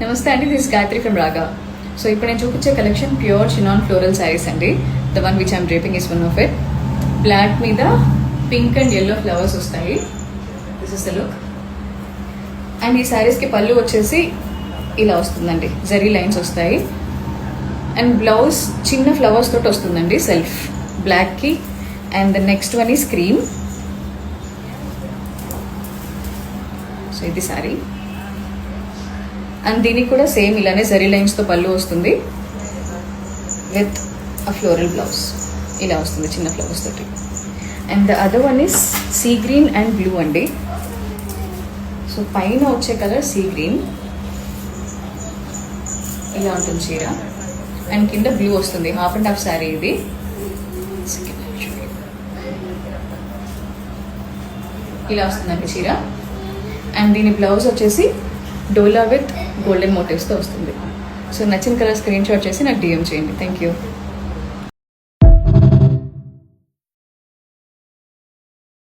నమస్తే అండి, this Gayatri from Raga. So ఇప్పుడు నేను చూపించే collection pure chinon floral sarees అండి. The one which I'm draping is one of it. Black మీద పింక్ అండ్ ఎల్లో ఫ్లవర్స్ వస్తాయి. This is the look. And ఈ శారీస్కి పళ్ళు వచ్చేసి ఇలా వస్తుందండి, జరీ లైన్స్ వస్తాయి. అండ్ బ్లౌజ్ చిన్న ఫ్లవర్స్ తోటి వస్తుందండి సెల్ఫ్ బ్లాక్కి. And the next one is cream. So ఇది శారీ. అండ్ దీనికి కూడా సేమ్ ఇలానే జరీ లైన్స్తో పళ్ళు వస్తుంది విత్ అ ఫ్లోరల్ బ్లౌజ్. ఇలా వస్తుంది చిన్న ఫ్లవర్స్ తోటి. And the other one is sea green and blue అండి. సో పైన వచ్చే కలర్ సీ గ్రీన్, ఇలా ఉంటుంది చీర. అండ్ కింద బ్లూ వస్తుంది, హాఫ్ అండ్ హాఫ్ శారీ ఇది. ఇలా వస్తుందండి చీర. అండ్ దీని బ్లౌజ్ వచ్చేసి డోలా విత్ గోల్డెన్ మోటివ్స్తో వస్తుంది. సో నచ్చిన కలర్ స్క్రీన్ షాట్ చేసి నాకు డిఎం చేయండి. Thank you.